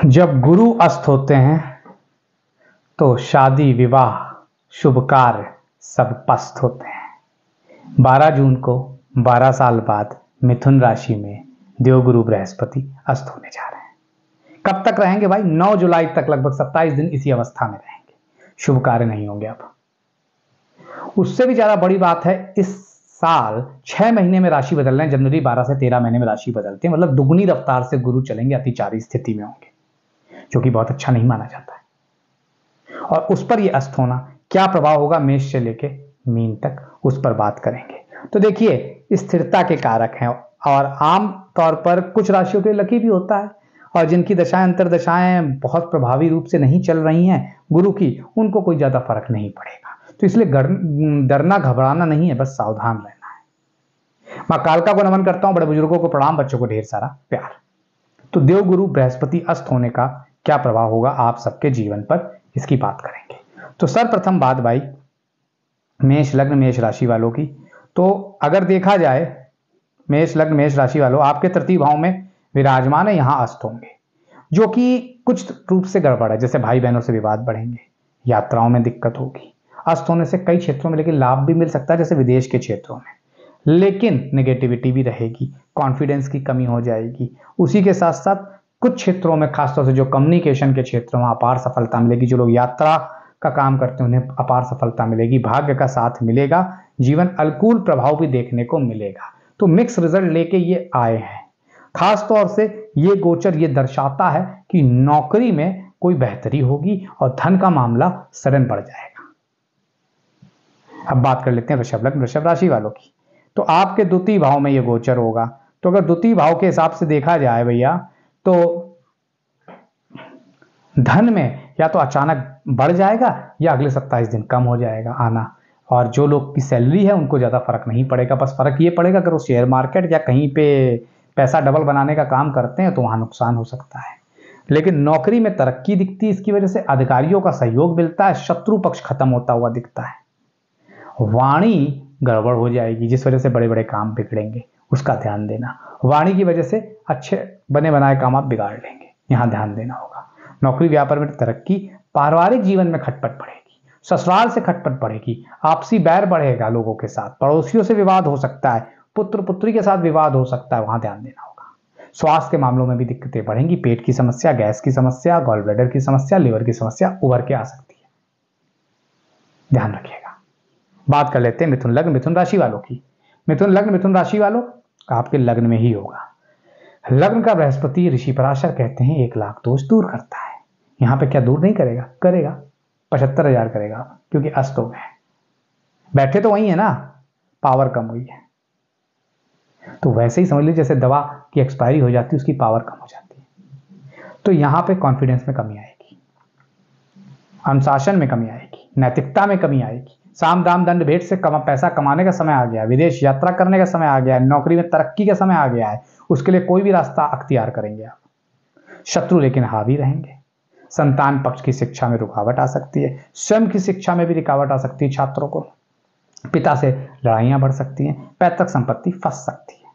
जब गुरु अस्त होते हैं तो शादी विवाह शुभ कार्य सब पस्त होते हैं। 12 जून को 12 साल बाद मिथुन राशि में देवगुरु बृहस्पति अस्त होने जा रहे हैं। कब तक रहेंगे भाई? 9 जुलाई तक लगभग 27 दिन इसी अवस्था में रहेंगे। शुभ कार्य नहीं होंगे। अब उससे भी ज्यादा बड़ी बात है, इस साल 6 महीने में राशि बदल रहे हैं। जनवरी 12 से 13 महीने में राशि बदलते हैं, मतलब दुगनी रफ्तार से गुरु चलेंगे, अतिचारी स्थिति में होंगे, जो कि बहुत अच्छा नहीं माना जाता है। और उस पर यह अस्त होना क्या प्रभाव होगा मेष से लेके मीन तक, उस पर बात करेंगे। तो देखिए, स्थिरता के कारक हैं और आम तौर पर कुछ राशियों के लकी भी होता है, और जिनकी दशाएं अंतरदशाएं बहुत प्रभावी रूप से नहीं चल रही हैं गुरु की, उनको कोई ज्यादा फर्क नहीं पड़ेगा। तो इसलिए डरना घबराना नहीं है, बस सावधान रहना है। मां कालका को नमन करता हूं, बड़े बुजुर्गों को प्रणाम, बच्चों को ढेर सारा प्यार। तो देवगुरु बृहस्पति अस्त होने का क्या प्रभाव होगा आप सबके जीवन पर, इसकी बात करेंगे। तो सर्वप्रथम बात भाई मेष लग्न मेष राशि वालों की। तो अगर देखा जाए, मेष लग्न मेष राशि वालों आपके तृतीय भाव में विराजमान है, यहां अस्त होंगे, जो कि कुछ रूप से गड़बड़ है। जैसे भाई बहनों से विवाद बढ़ेंगे, यात्राओं में दिक्कत होगी। अस्त होने से कई क्षेत्रों में लेकिन लाभ भी मिल सकता है, जैसे विदेश के क्षेत्रों में, लेकिन नेगेटिविटी भी रहेगी, कॉन्फिडेंस की कमी हो जाएगी। उसी के साथ साथ कुछ क्षेत्रों में, खासतौर से जो कम्युनिकेशन के क्षेत्र में अपार सफलता मिलेगी। जो लोग यात्रा का काम करते हैं उन्हें अपार सफलता मिलेगी, भाग्य का साथ मिलेगा, जीवन अनुकूल प्रभाव भी देखने को मिलेगा। तो मिक्स रिजल्ट लेके ये आए हैं। खास तौर से ये गोचर ये दर्शाता है कि नौकरी में कोई बेहतरी होगी और धन का मामला सडन बढ़ जाएगा। अब बात कर लेते हैं वृषभ लग्न वृषभ राशि वालों की। तो आपके द्वितीय भाव में ये गोचर होगा। तो अगर द्वितीय भाव के हिसाब से देखा जाए भैया, तो धन में या तो अचानक बढ़ जाएगा या अगले 27 दिन कम हो जाएगा आना। और जो लोग की सैलरी है उनको ज्यादा फर्क नहीं पड़ेगा। बस फर्क ये पड़ेगा अगर वो शेयर मार्केट या कहीं पे पैसा डबल बनाने का काम करते हैं तो वहां नुकसान हो सकता है। लेकिन नौकरी में तरक्की दिखती है, इसकी वजह से अधिकारियों का सहयोग मिलता है, शत्रु पक्ष खत्म होता हुआ दिखता है। वाणी गड़बड़ हो जाएगी, जिस वजह से बड़े बड़े काम बिगड़ेंगे, उसका ध्यान देना। वाणी की वजह से अच्छे बने बनाए काम आप बिगाड़ लेंगे, यहां ध्यान देना होगा। नौकरी व्यापार में तरक्की, पारिवारिक जीवन में खटपट बढ़ेगी, ससुराल से खटपट बढ़ेगी, आपसी बैर बढ़ेगा लोगों के साथ, पड़ोसियों से विवाद हो सकता है, पुत्र पुत्री के साथ विवाद हो सकता है, वहां ध्यान देना होगा। स्वास्थ्य के मामलों में भी दिक्कतें बढ़ेंगी, पेट की समस्या, गैस की समस्या, गॉल ब्लैडर की समस्या, लिवर की समस्या उभर के आ सकती है, ध्यान रखिएगा। बात कर लेते हैं मिथुन लग्न मिथुन राशि वालों की। मिथुन लग्न मिथुन राशि वालों आपके लग्न में ही होगा। लग्न का बृहस्पति ऋषि पराशर कहते हैं 1 लाख दोष दूर करता है। यहां पे क्या दूर नहीं करेगा? करेगा, 75,000 करेगा, क्योंकि अस्त हो गए। बैठे तो वही है ना, पावर कम हुई है। तो वैसे ही समझ लीजिए जैसे दवा की एक्सपायरी हो जाती है, उसकी पावर कम हो जाती है। तो यहां पे कॉन्फिडेंस में कमी आएगी, अनुशासन में कमी आएगी, नैतिकता में कमी आएगी। साम दाम दंड भेंट से पैसा कमाने का समय आ गया है, विदेश यात्रा करने का समय आ गया है, नौकरी में तरक्की का समय आ गया है। उसके लिए कोई भी रास्ता अख्तियार करेंगे आप। शत्रु लेकिन हावी रहेंगे। संतान पक्ष की शिक्षा में रुकावट आ सकती है, स्वयं की शिक्षा में भी रुकावट आ सकती है। छात्रों को पिता से लड़ाइयां बढ़ सकती हैं, पैतृक संपत्ति फंस सकती है।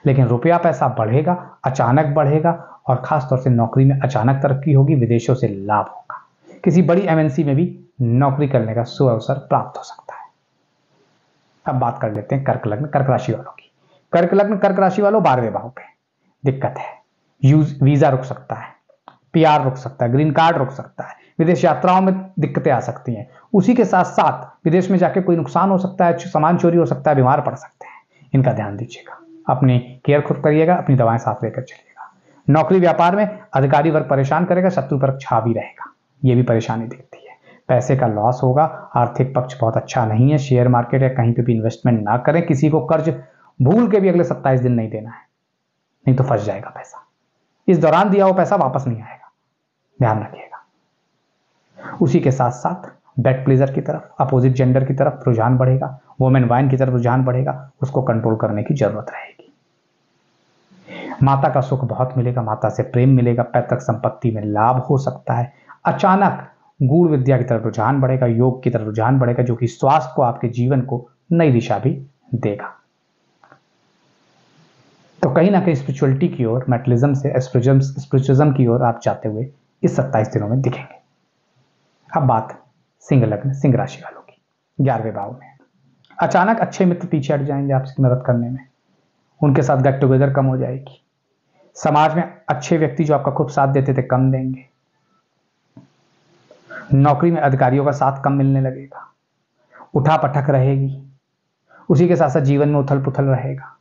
लेकिन रुपया पैसा बढ़ेगा, अचानक बढ़ेगा, और खासतौर से नौकरी में अचानक तरक्की होगी, विदेशों से लाभ होगा, किसी बड़ी एमएनसी में भी नौकरी करने का शुभ अवसर प्राप्त हो सकता है। अब बात कर लेते हैं कर्क लग्न कर्क राशि वालों की। कर्क लग्न कर्क राशि वालों 12वें भाव पे दिक्कत है। वीजा रुक सकता है, पीआर रुक सकता है, ग्रीन कार्ड रुक सकता है, विदेश यात्राओं में दिक्कतें आ सकती हैं। उसी के साथ साथ विदेश में जाके कोई नुकसान हो सकता है, सामान चोरी हो सकता है, बीमार पड़ सकते हैं। इनका ध्यान दीजिएगा, अपनी केयर खुद करिएगा, अपनी दवाएं साथ लेकर चलिएगा। नौकरी व्यापार में अधिकारी वर्ग परेशान करेगा, शत्रु वर्ग छावी रहेगा, ये भी परेशानी दिखती है। पैसे का लॉस होगा, आर्थिक पक्ष बहुत अच्छा नहीं है। शेयर मार्केट या कहीं पे भी इन्वेस्टमेंट ना करें। किसी को कर्ज भूल के भी अगले 27 दिन नहीं देना है, नहीं तो फंस जाएगा पैसा। इस दौरान दिया हुआ पैसा वापस नहीं आएगा, ध्यान रखिएगा। उसी के साथ साथ बेड प्लेजर की तरफ, अपोजिट जेंडर की तरफ रुझान बढ़ेगा, वुमेन वाइन की तरफ रुझान बढ़ेगा, उसको कंट्रोल करने की जरूरत रहेगी। माता का सुख बहुत मिलेगा, माता से प्रेम मिलेगा, पैतृक संपत्ति में लाभ हो सकता है। अचानक गूढ़ विद्या की तरफ रुझान बढ़ेगा, योग की तरफ रुझान बढ़ेगा, जो कि स्वास्थ्य को, आपके जीवन को नई दिशा भी देगा। तो कहीं ना कहीं स्पिरिचुअलिटी की ओर, मेटलिज्म से स्पिरिचुअलिज्म की ओर आप जाते हुए इस 27 दिनों में दिखेंगे। अब बात सिंह लग्न, सिंह राशि वालों की। 11वें भाव में अचानक अच्छे मित्र पीछे हट जाएंगे आपकी मदद करने में, उनके साथ गेट टुगेदर कम हो जाएगी। समाज में अच्छे व्यक्ति जो आपका खूब साथ देते थे कम देंगे। नौकरी में अधिकारियों का साथ कम मिलने लगेगा। उठा पटक रहेगी। उसी के साथ साथ जीवन में उथल पुथल रहेगा।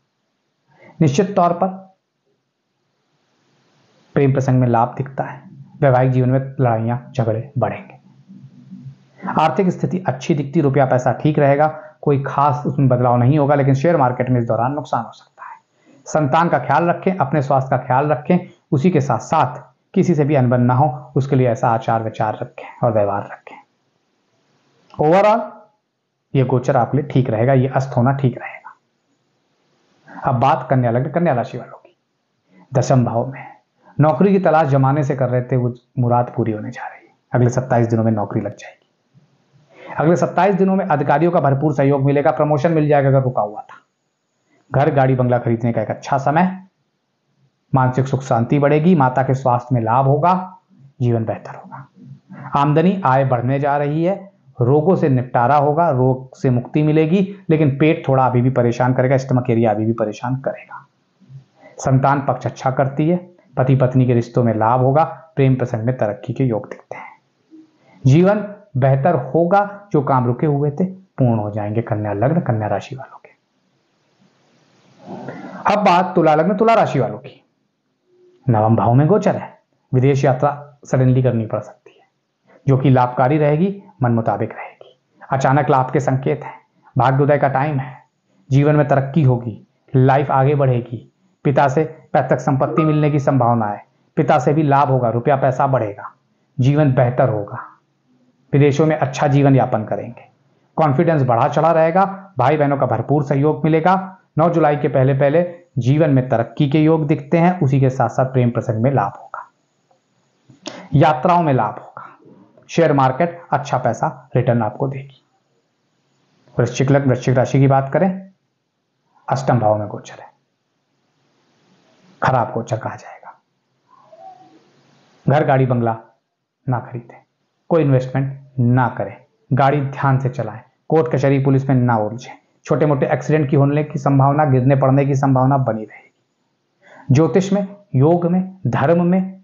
निश्चित तौर पर प्रेम प्रसंग में लाभ दिखता है। वैवाहिक जीवन में लड़ाइयां झगड़े बढ़ेंगे। आर्थिक स्थिति अच्छी दिखती, रुपया पैसा ठीक रहेगा, कोई खास उसमें बदलाव नहीं होगा, लेकिन शेयर मार्केट में इस दौरान नुकसान हो सकता है। संतान का ख्याल रखें, अपने स्वास्थ्य का ख्याल रखें, उसी के साथ साथ किसी से भी अनबन ना हो, उसके लिए ऐसा आचार विचार रखें और व्यवहार रखें। ओवरऑल ये गोचर आपके लिए ठीक रहेगा, ये अस्त होना ठीक रहेगा। अब बात कन्या लग्न, कन्या राशि वालों की। 10वें भाव में नौकरी की तलाश जमाने से कर रहे थे, वो मुराद पूरी होने जा रही है। अगले 27 दिनों में नौकरी लग जाएगी। अगले 27 दिनों में अधिकारियों का भरपूर सहयोग मिलेगा। प्रमोशन मिल जाएगा अगर रुका हुआ था। घर गाड़ी बंगला खरीदने का एक अच्छा समय। मानसिक सुख शांति बढ़ेगी। माता के स्वास्थ्य में लाभ होगा। जीवन बेहतर होगा। आमदनी आय बढ़ने जा रही है। रोगों से निपटारा होगा, रोग से मुक्ति मिलेगी, लेकिन पेट थोड़ा अभी भी परेशान करेगा, स्टमक एरिया अभी भी परेशान करेगा। संतान पक्ष अच्छा करती है। पति पत्नी के रिश्तों में लाभ होगा। प्रेम प्रसंग में तरक्की के योग दिखते हैं। जीवन बेहतर होगा। जो काम रुके हुए थे पूर्ण हो जाएंगे कन्या लग्न, कन्या राशि वालों के। अब बात तुला लग्न, तुला राशि वालों की। 9वें भाव में गोचर है। विदेश यात्रा सडनली करनी पड़ सकती है, जो कि लाभकारी रहेगी, मन मुताबिक रहेगी। अचानक लाभ के संकेत हैं। भाग्योदय का टाइम है। जीवन में तरक्की होगी, लाइफ आगे बढ़ेगी। पिता से पैतृक संपत्ति मिलने की संभावना है। पिता से भी लाभ होगा, रुपया पैसा बढ़ेगा, जीवन बेहतर होगा। विदेशों में अच्छा जीवन यापन करेंगे। कॉन्फिडेंस बढ़ा चढ़ा रहेगा। भाई बहनों का भरपूर सहयोग मिलेगा। 9 जुलाई के पहले पहले जीवन में तरक्की के योग दिखते हैं। उसी के साथ साथ प्रेम प्रसंग में लाभ होगा। यात्राओं में लाभ होगा। शेयर मार्केट अच्छा पैसा रिटर्न आपको देगी। वृश्चिक लग्न, वृश्चिक राशि की बात करें, 8वें भाव में गोचर है। खराब गोचर कहा जाएगा। घर गाड़ी बंगला ना खरीदें, कोई इन्वेस्टमेंट ना करें, गाड़ी ध्यान से चलाएं, कोर्ट कचहरी पुलिस में ना उलझें। छोटे मोटे एक्सीडेंट की होने की संभावना, गिरने पड़ने की संभावना बनी रहेगी। ज्योतिष में, योग में, धर्म में,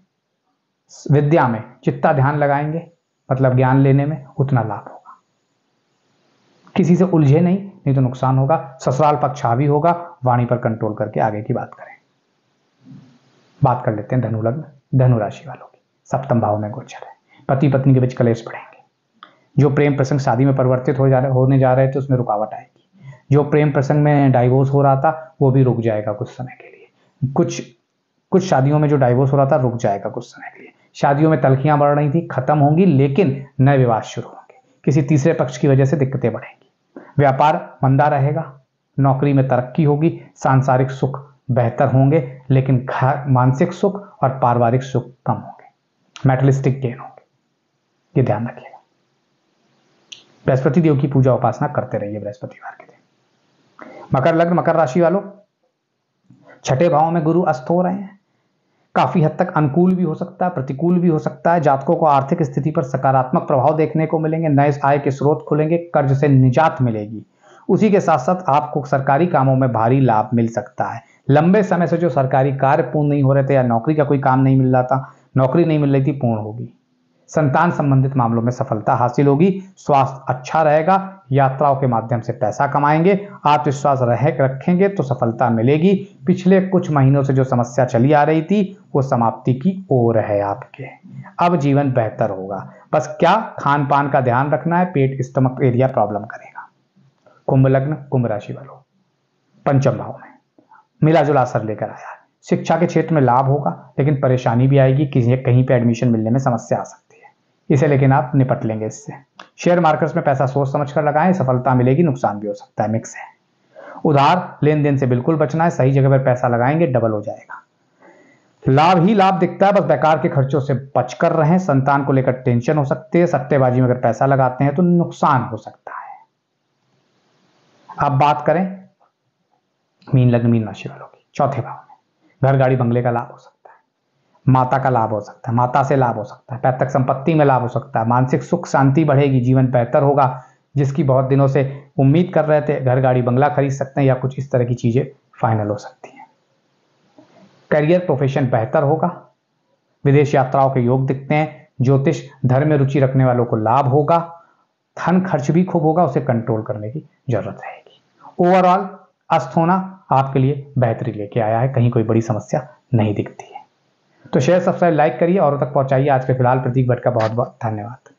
विद्या में जितना ध्यान लगाएंगे, मतलब ज्ञान लेने में, उतना लाभ होगा। किसी से उलझे नहीं तो नुकसान होगा। ससुराल पक्ष हावी होगा। वाणी पर कंट्रोल करके आगे की बात करें। बात कर लेते हैं धनु लग्न, धनु राशि वालों की। 7वें भाव में गोचर है। पति पत्नी के बीच कलेश बढ़ेंगे। जो प्रेम प्रसंग शादी में परिवर्तित होने जा रहे थे, उसमें रुकावट आएगी। जो प्रेम प्रसंग में डाइवोर्स हो रहा था, वो भी रुक जाएगा कुछ समय के लिए। कुछ शादियों में जो डाइवोर्स हो रहा था, रुक जाएगा कुछ समय के लिए। शादियों में तल्खियां बढ़ रही थी, खत्म होंगी, लेकिन नए विवाद शुरू होंगे। किसी तीसरे पक्ष की वजह से दिक्कतें बढ़ेंगी। व्यापार मंदा रहेगा। नौकरी में तरक्की होगी। सांसारिक सुख बेहतर होंगे, लेकिन मानसिक सुख और पारिवारिक सुख कम होंगे। मेटलिस्टिक गेन होंगे, ये ध्यान रखिएगा। बृहस्पति देव की पूजा उपासना करते रहिए बृहस्पतिवार के दिन। मकर लग्न, मकर राशि वालों, 6ठे भाव में गुरु अस्त हो रहे हैं। काफी हद तक अनुकूल भी हो सकता है, प्रतिकूल भी हो सकता है। जातकों को आर्थिक स्थिति पर सकारात्मक प्रभाव देखने को मिलेंगे। नए आय के स्रोत खुलेंगे। कर्ज से निजात मिलेगी। उसी के साथ साथ आपको सरकारी कामों में भारी लाभ मिल सकता है। लंबे समय से जो सरकारी कार्य पूर्ण नहीं हो रहे थे, या नौकरी का कोई काम नहीं मिल रहा था, नौकरी नहीं मिल रही थी, पूर्ण होगी। संतान संबंधित मामलों में सफलता हासिल होगी। स्वास्थ्य अच्छा रहेगा। यात्राओं के माध्यम से पैसा कमाएंगे। आत्मविश्वास रखेंगे तो सफलता मिलेगी। पिछले कुछ महीनों से जो समस्या चली आ रही थी, वो समाप्ति की ओर है आपके। अब जीवन बेहतर होगा। बस क्या खान पान का ध्यान रखना है, पेट स्टमक एरिया प्रॉब्लम करेगा। कुंभ लग्न, कुंभ राशि वालों, 5वें भाव में मिला जुला असर लेकर आया। शिक्षा के क्षेत्र में लाभ होगा, लेकिन परेशानी भी आएगी। कहीं पे एडमिशन मिलने में समस्या आ सकती है, इसे लेकिन आप निपट लेंगे इससे। शेयर मार्केट्स में पैसा सोच समझ कर लगाएं, सफलता मिलेगी, नुकसान भी हो सकता है, मिक्स है। उधार लेन देन से बिल्कुल बचना है। सही जगह पर पैसा लगाएंगे, डबल हो जाएगा। लाभ ही लाभ दिखता है, बस बेकार के खर्चों से बच कर रहें। संतान को लेकर टेंशन हो सकती है। सट्टेबाजी में अगर पैसा लगाते हैं तो नुकसान हो सकता है। अब बात करें मीन लग्न, मीन राशि वालों की, 4ठे भाव में। घर गाड़ी बंगले का लाभ हो सकता है, माता का लाभ हो सकता है, माता से लाभ हो सकता है, पैतृक संपत्ति में लाभ हो सकता है, मानसिक सुख शांति बढ़ेगी, जीवन बेहतर होगा, जिसकी बहुत दिनों से उम्मीद कर रहे थे, घर गाड़ी बंगला खरीद सकते हैं या कुछ इस तरह की चीजें फाइनल हो सकती हैं। करियर प्रोफेशन बेहतर होगा, विदेश यात्राओं के योग दिखते हैं, ज्योतिष धर्म में रुचि रखने वालों को लाभ होगा, धन खर्च भी खूब होगा, उसे कंट्रोल करने की जरूरत रहेगी। ओवरऑल अस्त होना आपके लिए बेहतरी लेके आया है, कहीं कोई बड़ी समस्या नहीं दिखती है। तो शेयर सब्सक्राइब लाइक करिए और तक पहुंचाइए। आज के फिलहाल प्रतीक भट्ट का बहुत बहुत धन्यवाद।